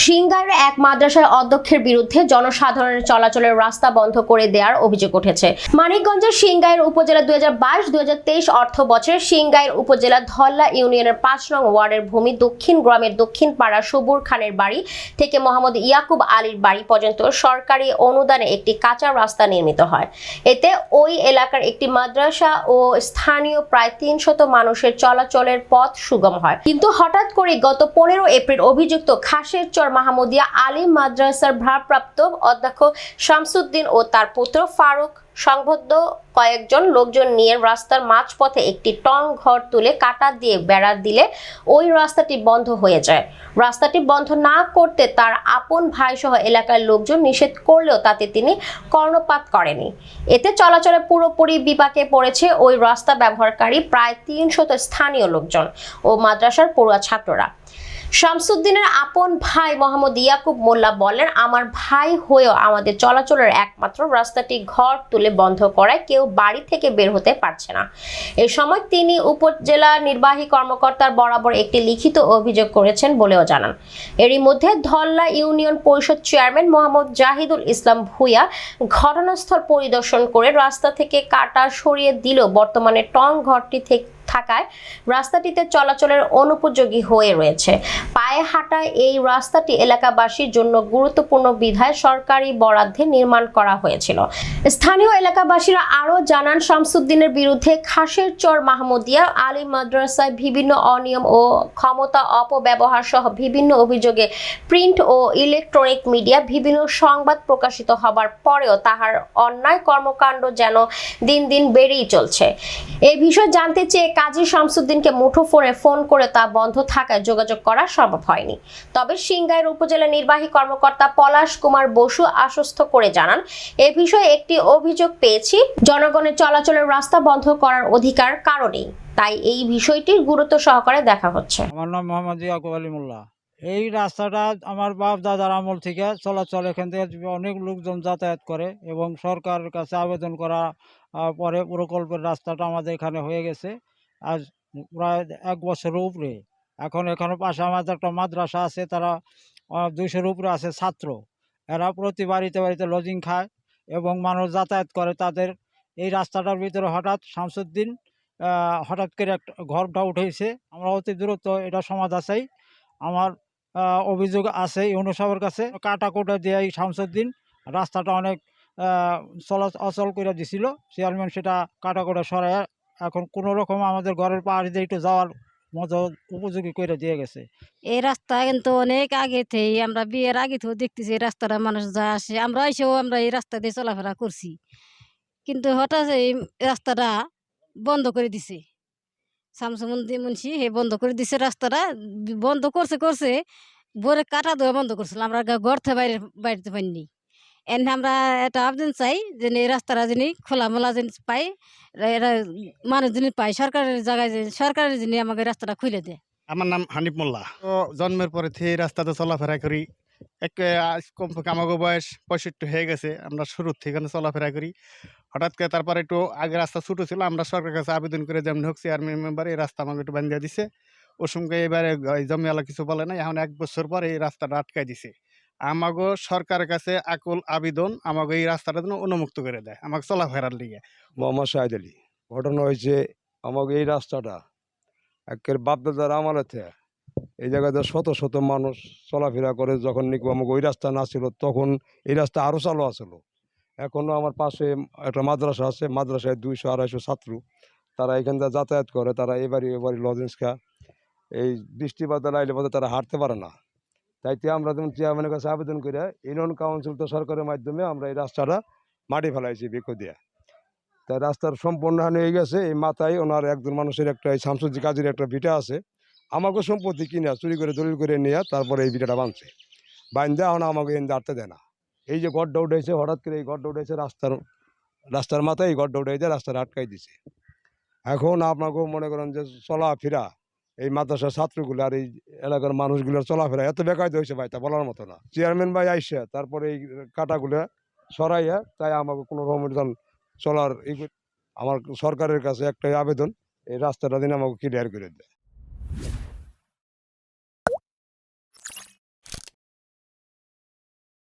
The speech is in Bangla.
সিংগাইর এক মাদ্রাসার অধ্যক্ষের বিরুদ্ধে জনসাধারণের চলাচলের রাস্তা বন্ধ করে দেওয়ার অভিযোগ উঠেছে। মানিকগঞ্জের সিংগাইর উপজেলা 2022-2023 অর্থ বছরে সিংগাইর উপজেলা ধল্লা ইউনিয়নের 5 নং ওয়ার্ডের ভূমি দক্ষিণ গ্রামের দক্ষিণ পাড়া সবুর খানের বাড়ি থেকে মোহাম্মদ ইয়াকুব আলীর বাড়ি পর্যন্ত সরকারি অনুদানে একটি কাঁচা রাস্তা নির্মিত হয়। এতে ওই এলাকার একটি মাদ্রাসা ও স্থানীয় প্রায় 300 মানুষের চলাচলের পথ সুগম হয়। কিন্তু হঠাৎ করে গত 15 এপ্রিল অভিযুক্ত খাসের চর মাহমুদিয়া আলী মাদ্রাসার ভারপ্রাপ্ত অধ্যক্ষ শামসুদ্দিন ও তার পুত্র ফারুক সংবদ্ধ কয়েকজন লোকজন নিয়ে রাস্তার মাঝপথে একটি টং ঘর তুলে কাটা দিয়ে বেড়া দিলে ওই রাস্তাটি বন্ধ হয়ে যায়। রাস্তাটি বন্ধ না করতে তার আপন ভাই সহ এলাকার লোকজন নিষেধ করলেও তাতে তিনি কর্ণপাত করেনি। এতে চলাচলে পুরোপুরি বিপাকে পড়েছে ওই রাস্তা ব্যবহারকারী প্রায় 300 স্থানীয় লোকজন ও মাদ্রাসার পড়ুয়া ছাত্ররা। শামসুদ্দিনের আপন ভাই মোহাম্মদ ইয়াকুব মোল্লা বলেন, আমার ভাই হয়েও আমাদের চলাচলের একমাত্র রাস্তাটি ঘর তুলে বন্ধ করায় কেউ বাড়ি থেকে বের হতে পারছে না। এ সময় তিনি উপজেলা নির্বাহী কর্মকর্তার বরাবর একটি লিখিত অভিযোগ করেছেন বলেও জানান। এরই মধ্যে ধল্লা ইউনিয়ন পরিষদ চেয়ারম্যান মোহাম্মদ জাহিদুল ইসলাম ভূঁইয়া ঘটনাস্থল পরিদর্শন করে রাস্তা থেকে কাটা সরিয়ে দিলেও বর্তমানে টং ঘরটি থেকে থাকায় রাস্তাটিতে চলাচলের অনুপযোগী হয়ে রয়েছে। পায়ে হাঁটা এই রাস্তাটি এলাকাবাসীর জন্য গুরুত্বপূর্ণ বিধায় সরকারি বরাদ্দে নির্মাণ করা হয়েছিল। স্থানীয় এলাকাবাসীরা আরও জানান, শামসুদ্দিনের বিরুদ্ধে খাসের চর মাহমুদিয়া আলী মাদ্রাসায় বিভিন্ন অনিয়ম ও ক্ষমতা অপব্যবহার সহ বিভিন্ন অভিযোগে প্রিন্ট ও ইলেকট্রনিক মিডিয়া বিভিন্ন সংবাদ প্রকাশিত হবার পরেও তাহার অন্যায় কর্মকাণ্ড যেন দিন দিন বেড়েই চলছে। এই বিষয় জানতে চেয়ে কাজী শামসুদ্দিনকে মুঠোফোনে ফোন করে তা বন্ধ থাকায় যোগাযোগ করা সম্ভব হয়নি। তবে সিংগাইর উপজেলা নির্বাহী কর্মকর্তা পলাশ কুমার বসু আশ্বস্ত করে জানান, এ বিষয়ে একটি অভিযোগ পেয়েছি। জনগণের চলাচলের রাস্তা বন্ধ করার অধিকার কারণেই, তাই এই বিষয়টির গুরুত্ব সহকারে দেখা হচ্ছে। আমার নাম মোহাম্মদ ইয়াকুব আলী মোল্লা। এই রাস্তাটা আমার বাপ দাদার আমল থেকে চলাচল, এখান থেকে অনেক লোকজন যাতায়াত করে এবং সরকারের কাছে আবেদন করা পরে প্রকল্পের রাস্তাটা আমাদের এখানে হয়ে গেছে আজ প্রায় 1 বছরের উপরে। এখানে পাশে আমাদের একটা মাদ্রাসা আছে, তারা 200-এর উপরে আছে ছাত্র। এরা প্রতি বাড়িতে বাড়িতে লজিং খায় এবং মানুষ যাতায়াত করে তাদের। এই রাস্তাটার ভিতরে হঠাৎ শামসুদ্দিন হঠাৎ করে একটা ঘরটা উঠেছে। আমরা অতি দ্রুত এটা সমাধান চাই। আমার অভিযোগ আছে ইউনূস সাহেবের কাছে, কাটা কোটা দিয়ে এই শামসুদ্দিন রাস্তাটা অনেক অচল করে দিছিল। চেয়ারম্যান সেটা কাটা কোটা সরাই এখন কোনো রকম আমাদের ঘরের পাহাড়ি দিয়ে একটু যাওয়ার মতো উপযোগী করে দিয়ে গেছে। এই রাস্তা কিন্তু অনেক আগে থেকে, আমরা বিয়ের আগে থেকেও দেখতেছি এই রাস্তাটা মানুষ যা আসে, আমরা এসেও আমরা এই রাস্তা দিয়ে চলাফেরা করছি। কিন্তু হঠাৎ এই রাস্তাটা বন্ধ করে দিছে শামসুদ্দিন মুন্সি, হে বন্ধ করে দিছে রাস্তাটা। বন্ধ করছে ভোরে কাটা দেওয়া বন্ধ করছিল, আমরা ঘর থেকে বাইরে পাইনি। এনে আমরা একটা আবেদন চাই যে এই রাস্তাটা যিনি খোলামেলা জিনিস পাই, এরা মানুষ জিনিস পাই, সরকারের জায়গায় সরকারের যিনি আমাকে রাস্তাটা খুলে দেয়। আমার নাম হানিফ মোল্লা। তো জন্মের পরে থেকে এই রাস্তাতে চলাফেরা করি। কমপক্ষে আমাকে বয়স 65 হয়ে গেছে। আমরা শুরুর থেকে চলাফেরা করি। হঠাৎ করে তারপরে একটু আগে রাস্তা ছোটো ছিল, আমরা সরকারের কাছে আবেদন করে যেমন হোক চেয়ারম্যান মেম্বার এই রাস্তা আমাকে একটু বান্ধিয়ে দিছে। ওর সঙ্গে এবারে জমিওয়ালা কিছু বলে না, এখন 1 বছর পর এই রাস্তাটা আটকাই দিছে। আমাকে সরকারের কাছে আকুল আবেদন, আমাকে এই রাস্তাটা যেন উন্মুক্ত করে দেয় আমাকে চলাফেরার লিগে। মোহাম্মদ শাহিদ আলী। ঘটনা হয়েছে আমাকে এই রাস্তাটা একের বাপদাদার আমলেতে এই জায়গাতে শত শত মানুষ চলাফেরা করে। যখন নাকি আমাকে ওই রাস্তা না ছিল তখন এই রাস্তা আরও চালু আসলো। এখনও আমার পাশে একটা মাদ্রাসা আছে, মাদ্রাসায় 200-250 ছাত্র তারা এখান থেকে যাতায়াত করে। তারা এবারই লজেন্স খা, এই বৃষ্টিপাত আইলে পথে তারা হাঁটতে পারে না। তাইতে আমরা যেমন চেয়ারম্যানের কাছে আবেদন করে ইউনিয়ন কাউন্সিল তো সরকারের মাধ্যমে আমরা এই রাস্তাটা মাটি ফেলাইছি বৃক্ষ দিয়ে। তাই রাস্তার সম্পূর্ণ হানি হয়ে গেছে। এই মাথায় ওনার একজন মানুষের একটা এই শামসুদ্দিন কাজীর একটা ভিটা আছে, আমাকে সম্পত্তি কিনে চুরি করে দলিল করে নিয়ে তারপরে এই ভিটাটা বাঁধছে। বান্ধে এখন আমাকে এনে হাঁটতে দেয় না। এই যে গড্ডা উঠেছে, হঠাৎ করে এই গড্ডা উঠেছে রাস্তার মাথায়, এই গড্ডা উঠেছে রাস্তাটা আটকাই দিছে। এখন আপনাকেও মনে করেন যে চলাফেরা এই মাদ্রাসার ছাত্রগুলো আর এই এলাকার মানুষগুলোর চলাফেরা এত বেকায়দা হয়েছে ভাই, তা বলার মতো না। চেয়ারম্যান ভাই আইসে তারপরে এই কাটাগুলো সরাইয়া, তাই আমাকে কোনো রকম চলার আমার সরকারের কাছে একটাই আবেদন, এই রাস্তাটা দিন আমাকে ক্লিয়ার করে দেয়।